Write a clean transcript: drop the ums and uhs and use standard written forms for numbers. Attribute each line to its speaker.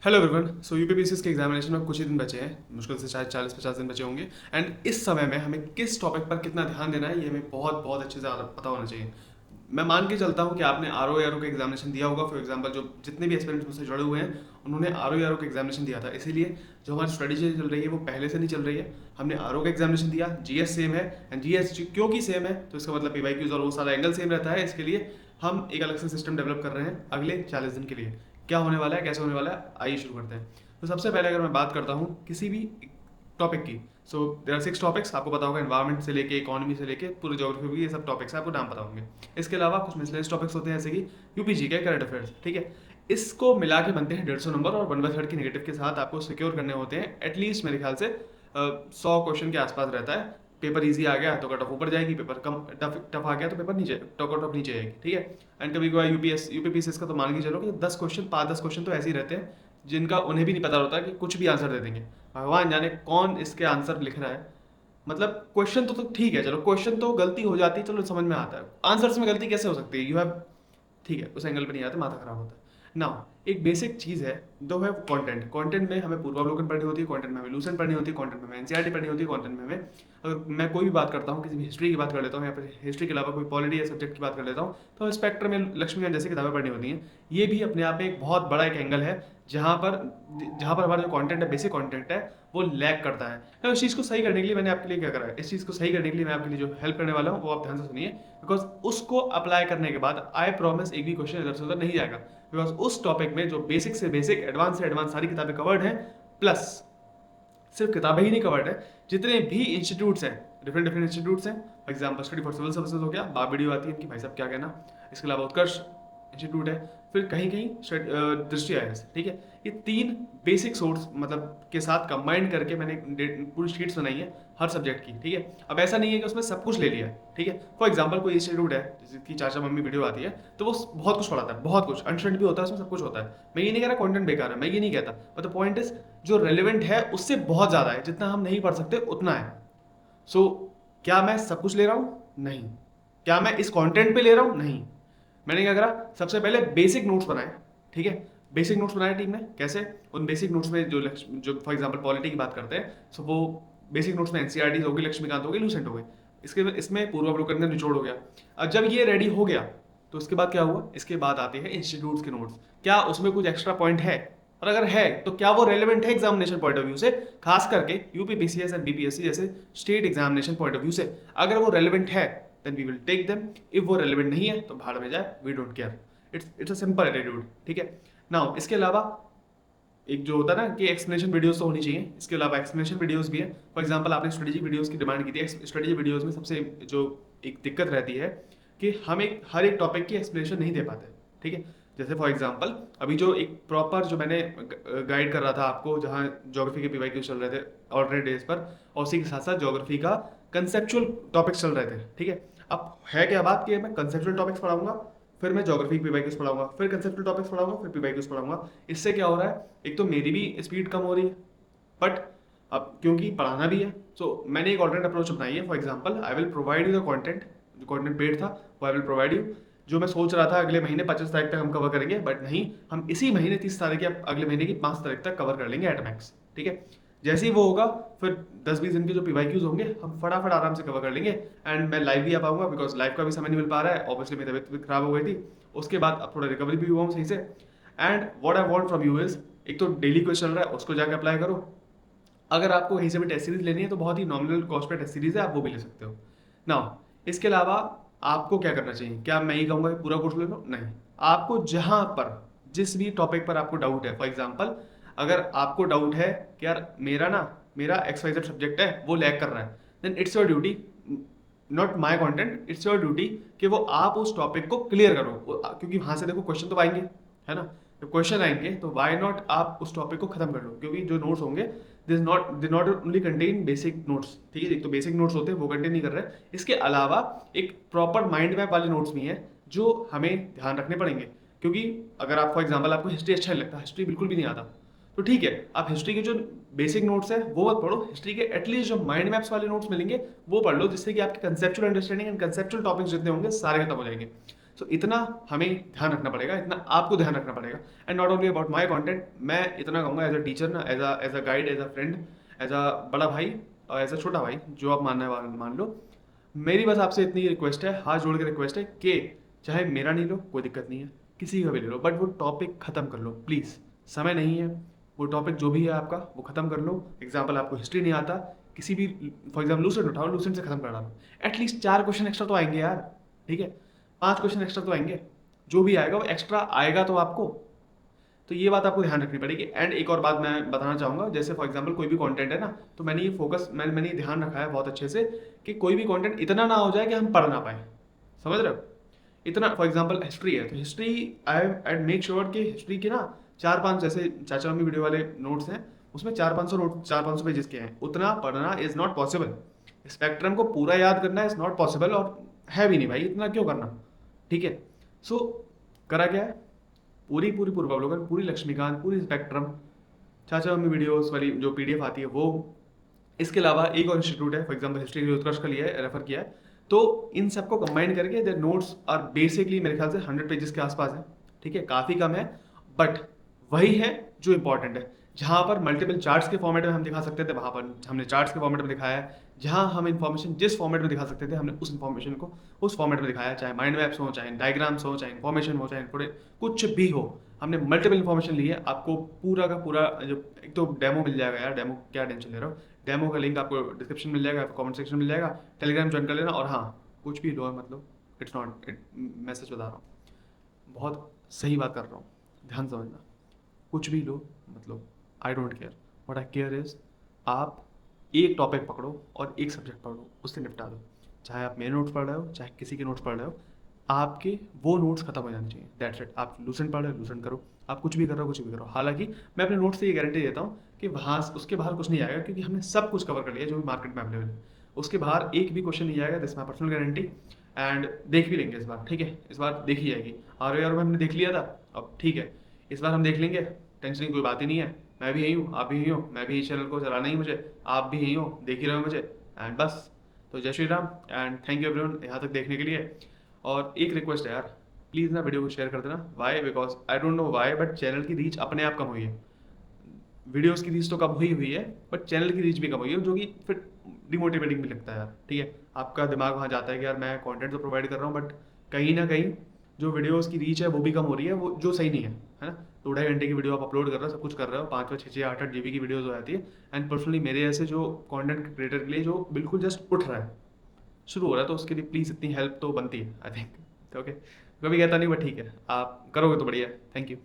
Speaker 1: Hello everyone. So UPPCS के examination में कुछ ही दिन बचे हैं, मुश्किल से शायद 40-50 दिन बचे होंगे। एंड इस समय में हमें किस टॉपिक पर कितना ध्यान देना है ये हमें बहुत बहुत अच्छे से पता होना चाहिए। मैं मान के चलता हूँ कि आपने आर ओ का एग्जामिनेशन दिया होगा। फॉर एग्जाम्पल जो जितने भी एस्पिरेंट्स मुझसे जुड़े हुए हैं उन्होंने आर ओ का एग्जामिनेशन दिया था। इसीलिए जो हमारी स्ट्रेटेजी चल रही है वो पहले से नहीं चल रही है। हमने आर ओ का एग्जामिनेशन दिया, जीएस सेम है। एंड जीएस क्योंकि सेम है तो इसका मतलब पीवाईक्यूज और वो सारा एंगल सेम रहता है। इसके लिए हम एक अलग से सिस्टम डेवलप कर रहे हैं अगले 40 दिन के लिए। क्या होने वाला है, कैसे होने वाला है, आइए शुरू करते हैं। तो सबसे पहले अगर मैं बात करता हूँ किसी भी टॉपिक की, सो देर आर 6 टॉपिक्स। आपको पता होगा एनवायरमेंट से लेके इकोनॉमी से लेके पूरे ज्योग्राफी भी, ये सब टॉपिक्स हैं, आपको नाम पता होंगे। इसके अलावा कुछ मिसलेनियस टॉपिक्स होते हैं जैसे कि यूपीजी के करंट अफेयर्स। ठीक है, इसको मिला के बनते हैं 150 नंबर और 1/3 की नेगेटिव के साथ आपको सिक्योर करने होते हैं। एटलीस्ट मेरे ख्याल से 100 क्वेश्चन के आसपास रहता है। पेपर इजी आ गया तो कट ऑफ ऊपर जाएगी, पेपर कम टफ आ गया तो पेपर नीचे कट ऑफ नीचे जाएगी। ठीक है, एंड कभी कभी यूपीपीसीएस का तो मान के चलो कि 10 क्वेश्चन 5-10 क्वेश्चन तो ऐसे ही रहते हैं जिनका उन्हें भी नहीं पता होता कि कुछ भी आंसर दे देंगे। भगवान जाने कौन इसके आंसर लिख रहा है। मतलब क्वेश्चन तो ठीक है, चलो क्वेश्चन तो गलती हो जाती है, चलो समझ में आता है। आंसर्स में गलती कैसे हो सकती है, यू हैव, ठीक है, उस एंगल पे नहीं आते, माथा खराब होता है। नाउ एक बेसिक चीज़ है, दो है कंटेंट। कंटेंट में हमें पूर्वावलोकन पढ़नी होती है, कंटेंट में हमें लूसेंट पढ़नी होती है, कंटेंट में हमें एनसीईआरटी पढ़नी होती है, कंटेंट में हमें, अगर मैं कोई भी बात करता हूँ, किसी भी हिस्ट्री की बात कर लेता हूँ या फिर हिस्ट्री के अलावा कोई पॉलिटी या सब्जेक्ट की बात कर लेता हूँ तो स्पेक्ट्रम में लक्ष्मीकांत जैसी किताबें पढ़नी होती हैं। ये भी अपने आप में एक बहुत बड़ा एक एंगल है जहाँ पर हमारा जो कंटेंट है, बेसिक कंटेंट है, वो लैग करता है। तो इस चीज़ को सही करने के लिए मैंने आपके लिए क्या करा है, इस चीज़ को सही करने के लिए मैं आपके लिए जो हेल्प करने वाला हूँ वो आप ध्यान से सुनिए। बिकॉज उसको अप्लाई करने के बाद आई प्रॉमिस एक भी क्वेश्चन इधर से उधर नहीं जाएगा। बिकॉज उस टॉपिक में जो बेसिक से बेसिक, एडवांस से एडवांस सारी किताबें कवर्ड हैं। प्लस सिर्फ किताबें ही नहीं कवर्ड है, जितने भी इंस्टीट्यूट्स हैं, डिफरेंट डिफरेंट इंस्टीट्यूट्स हैं। For example study for civil services हो गया, बाप वीडियो आती है इनकी, भाई साहब क्या कहना। इसके अलावा उत्कर्ष इंस्टीट्यूट है, फिर कहीं कहीं दृष्टि आईएएस। ठीक है, ये 3 बेसिक सोर्स मतलब के साथ कंबाइंड करके मैंने पूरी शीट्स बनाई है हर सब्जेक्ट की। ठीक है, अब ऐसा नहीं है कि उसमें सब कुछ ले लिया है। ठीक है, फॉर एग्जाम्पल कोई इंस्टीट्यूट है जिसकी चाचा मम्मी वीडियो आती है तो वो बहुत कुछ पढ़ाता है, बहुत कुछ अनस्टडी भी होता है, उसमें सब कुछ होता है। मैं ये नहीं कह रहा कंटेंट बेकार है, मैं ये नहीं कहता, बट द पॉइंट इज जो रेलिवेंट है उससे बहुत ज़्यादा है, जितना हम नहीं पढ़ सकते उतना है। सो क्या मैं सब कुछ ले रहा हूँ? नहीं। क्या मैं इस कंटेंट पे ले रहा हूँ? नहीं। मैंने क्या करा, सबसे पहले बेसिक नोट्स बनाए। ठीक है, बेसिक नोट्स बनाए टीम ने। कैसे? उन बेसिक नोट्स में जो फॉर एग्जांपल पॉलिटी की बात करते हैं, सो वो बेसिक नोट्स में एनसीईआरटी हो गई, लक्ष्मीकांत हो गई, लूसेंट हो गई। इसमें पूर्वावलोकन का निचोड़ हो गया। अब जब ये रेडी हो गया तो उसके बाद क्या हुआ, इसके बाद आते हैं इंस्टीट्यूट्स के नोट्स। क्या उसमें कुछ एक्स्ट्रा पॉइंट है, और अगर है तो क्या वो रेलेवेंट है एग्जामिनेशन पॉइंट ऑफ व्यू से, खास करके यूपीपीसीएस एंड बीपीएससी जैसे state examination point of view से। अगर वो रेलेवेंट है then we will take them. If वो रेलेवेंट नहीं है तो भाड़ में जाए, we don't care. It's a simple attitude. ठीक है, नाउ इसके अलावा एक जो होता है ना कि एक्सप्लेनेशन वीडियोस तो होनी चाहिए, इसके अलावा एक्सप्लेनेशन वीडियोस भी है। फॉर एग्जांपल आपने स्ट्रेटेजी वीडियोस की डिमांड की थी। स्ट्रेटेजी वीडियोस में सबसे जो एक दिक्कत रहती है कि हम हर एक टॉपिक की एक्सप्लेनेशन नहीं दे पाते। ठीक है, जैसे फॉर एग्जांपल अभी जो एक प्रॉपर जो मैंने गाइड कर रहा था आपको, जहाँ ज्योग्राफी के पीवाईक्यू चल रहे थे ऑल्टरनेट डेज पर, और उसी के साथ साथ ज्योग्राफी का कंसेप्चुअल टॉपिक्स चल रहे थे। ठीक है, अब है क्या बात कि मैं कंसेप्चुअल टॉपिक्स पढ़ाऊंगा, फिर मैं ज्योग्राफी के पीवाईक्यूज पढ़ाऊंगा, फिर कंसेप्चुअल टॉपिक्स पढ़ाऊंगा, फिर पीवाईक्यूज पढ़ाऊंगा। इससे क्या हो रहा है, एक तो मेरी भी स्पीड कम हो रही है, बट अब क्योंकि पढ़ाना भी है, सो मैंने एक ऑल्टरनेट अप्रोच अपनाई है। For example I will provide you the content, जो कंटेंट पेड था वो आई विल प्रोवाइड यू। जो मैं सोच रहा था अगले महीने 25 तारीख तक हम कवर करेंगे, बट नहीं, हम इसी महीने 30 तारीख या अगले महीने की 5 तारीख तक कवर कर लेंगे एट मैक्स। ठीक है, जैसे ही वो होगा फिर 10-20 दिन के जो पीवाईक्यूज होंगे हम फटाफट आराम से कवर कर लेंगे। एंड मैं लाइव भी आ पाऊंगा, बिकॉज लाइव का भी समय नहीं मिल पा रहा है, ऑब्वियसली मेरी तबीयत भी खराब हो गई थी। उसके बाद अब थोड़ा रिकवरी भी हुआ हूँ सही से। And what I want from you is, एक तो डेली क्वेश्चन चल रहा है उसको जाकर अप्लाई करो। अगर आपको कहीं से भी टेस्ट सीरीज लेनी है तो बहुत ही नॉमिनल कॉस्ट पे टेस्ट सीरीज है, आप वो भी ले सकते हो। नाउ इसके अलावा आपको क्या करना चाहिए, क्या मैं ही कहूँगा कि पूरा कोर्स ले लो? नहीं, आपको जहाँ पर जिस भी टॉपिक पर आपको डाउट है, फॉर एग्जाम्पल अगर आपको डाउट है कि यार मेरा XYZ सब्जेक्ट है वो लैग कर रहा है, then it's your duty, not my content, it's your duty कि वो आप उस टॉपिक को क्लियर करो। क्योंकि वहाँ से देखो क्वेश्चन तो आएंगे, है ना। जब क्वेश्चन आएंगे तो वाई नॉट आप उस टॉपिक को खत्म कर लो, क्योंकि जो नोट्स होंगे they not only contain basic notes. ठीक है, एक तो बेसिक नोट्स होते हैं वो कंटेन नहीं कर रहे, इसके अलावा एक प्रॉपर माइंड मैप वाले नोट्स भी हैं जो हमें ध्यान रखने पड़ेंगे। क्योंकि अगर आप फॉर एग्जाम्पल आपको हिस्ट्री अच्छा नहीं लगता, हिस्ट्री बिल्कुल भी नहीं आता, तो ठीक है, आप हिस्ट्री के जो बेसिक नोट्स है वो मत पढ़ो, हिस्ट्री के एटलीस्ट जो माइंड मैप्स वाले नोट्स मिलेंगे वो पढ़ लो, जिससे कि आपके conceptual understanding and conceptual topics जितने होंगे सारे खत्म हो जाएंगे। सो इतना हमें ध्यान रखना पड़ेगा, इतना आपको ध्यान रखना पड़ेगा। And not only about my content, मैं इतना कहूँगा एज अ टीचर ना, as a guide, as a friend, as a बड़ा भाई और एज अ छोटा भाई, जो आप मानना है मान लो। मेरी बस आपसे इतनी रिक्वेस्ट है, हाथ जोड़ के रिक्वेस्ट है कि चाहे मेरा नहीं लो कोई दिक्कत नहीं है, किसी का भी ले लो, बट वो टॉपिक खत्म कर लो प्लीज़। समय नहीं है, वो टॉपिक जो भी है आपका वो खत्म कर लो। एग्जाम्पल आपको हिस्ट्री नहीं आता, किसी भी फॉर एग्जाम्पल लूसेंट उठाओ, लूसेंट से खत्म कर डालो। एटलीस्ट 4 क्वेश्चन एक्स्ट्रा तो आएंगे यार, ठीक है, 5 क्वेश्चन एक्स्ट्रा तो आएंगे, जो भी आएगा वो एक्स्ट्रा आएगा तो आपको। तो ये बात आपको ध्यान रखनी पड़ेगी। एंड एक और बात मैं बताना चाहूँगा, जैसे फॉर एग्जांपल कोई भी कंटेंट है ना, तो मैंने ये फोकस मैंने ये ध्यान रखा है बहुत अच्छे से कि कोई भी कंटेंट इतना ना हो जाए कि हम पढ़ ना पाए, समझ रहे हो। इतना फॉर एग्जांपल हिस्ट्री है तो हिस्ट्री आई मेक श्योर कि हिस्ट्री के ना 4-5 जैसे चाचा मम्मी वीडियो वाले नोट्स हैं, उसमें 400-500 नोट 400-500 पेजेस के हैं, उतना पढ़ना इज नॉट पॉसिबल। स्पेक्ट्रम को पूरा याद करना इज नॉट पॉसिबल, और है भी नहीं भाई, इतना क्यों करना, ठीक है। सो करा क्या है, पूरी पूरी पूर्वावलोकन, पूरी लक्ष्मीकांत, पूरी स्पेक्ट्रम, चाचा मम्मी वीडियोस वाली जो पीडीएफ आती है वो। इसके अलावा एक और इंस्टीट्यूट है, फॉर एग्जांपल हिस्ट्री के उत्कर्ष का लिया है, रेफर किया है। तो इन सबको कंबाइन करके द नोट्स आर बेसिकली मेरे ख्याल से 100 पेजेस के आसपास है, ठीक है, काफ़ी कम है, बट वही है जो इंपॉर्टेंट है। जहाँ पर मल्टीपल चार्ट्स के फॉर्मेट में हम दिखा सकते थे, वहाँ पर हमने चार्ट्स के फॉर्मेट में दिखाया है। जहाँ हम इन्फॉर्मेशन जिस फॉर्मेट में दिखा सकते थे, हमने उस इन्फॉर्मेशन को उस फॉर्मेट में दिखाया, चाहे माइंड मैप्स हो, चाहे डायग्राम्स हो, चाहे इन्फॉर्मेशन हो, चाहे कुछ भी हो, हमने मल्टीपल इन्फॉर्मेशन ली है। आपको पूरा का पूरा जो एक तो डेमो मिल जाएगा यार, डेमो क्या टेंशन ले रहा हो, डेमो का लिंक आपको डिस्क्रिप्शन मिल जाएगा, कमेंट सेक्शन मिल जाएगा, टेलीग्राम ज्वाइन कर लेना। और हाँ, कुछ भी लो मतलब इट्स नॉट मैसेज बता रहा हूँ, बहुत सही बात कर रहा हूँ, ध्यान समझना, कुछ भी लो मतलब I don't care, what I care is आप एक टॉपिक पकड़ो और एक सब्जेक्ट पढ़ो, उससे निपटा दो। चाहे आप मेरे नोट्स पढ़ रहे हो, चाहे किसी के नोट्स पढ़ रहे हो, आपके वो नोट्स खत्म हो जाने चाहिए, दैट्स इट। आप लूसेंट पढ़ रहे हो, लूसेंट करो, आप कुछ भी कर रहे हो, कुछ भी करो। हालांकि मैं अपने नोट्स से ये गारंटी देता हूँ कि वहाँ उसके बाहर कुछ नहीं आएगा, क्योंकि हमने सब कुछ कवर कर लिया जो भी मार्केट में अवेलेबल है। उसके बाहर एक भी क्वेश्चन नहीं आएगा, this my personal guarantee. And देख भी लेंगे इस बार, ठीक है, इस बार देखी जाएगी। ROR में हमने देख लिया था, अब ठीक है, इस बार हम देख लेंगे, टेंशन की कोई बात ही नहीं है। मैं भी यही हूँ, आप भी यही हो, मैं भी इस चैनल को चलाना ही मुझे, आप भी यही हो, देख ही रहे हो मुझे, एंड बस। तो जय Shri Ram and thank you everyone यहाँ तक देखने के लिए। और एक रिक्वेस्ट है यार, प्लीज़ ना वीडियो को शेयर कर देना। Why, because I don't know why, but channel की रीच अपने आप कम हुई है। वीडियोस की रीच तो कम हुई है, बट चैनल की रीच भी कम हुई है, जो कि फिर डिमोटिवेटिंग भी लगता है यार, ठीक है। आपका दिमाग वहाँ जाता है कि यार मैं कंटेंट तो प्रोवाइड कर रहा हूँ, बट कहीं ना कहीं जो वीडियोस की रीच है वो भी कम हो रही है, वो जो सही नहीं है ना। 2-2.5 घंटे की वीडियो आप अपलोड कर रहे हो, सब कुछ कर रहे हो, 5-5, 6-6, 8-8 GB की वीडियोस हो जाती है। एंड पर्सनली मेरे ऐसे जो कंटेंट क्रिएटर के लिए जो बिल्कुल जस्ट उठ रहा है, शुरू हो रहा है, तो उसके लिए प्लीज़ इतनी हेल्प तो बनती है आई थिंक, ओके। कभी कहता नहीं, बट ठीक है, आप करोगे तो बढ़िया है। Thank you.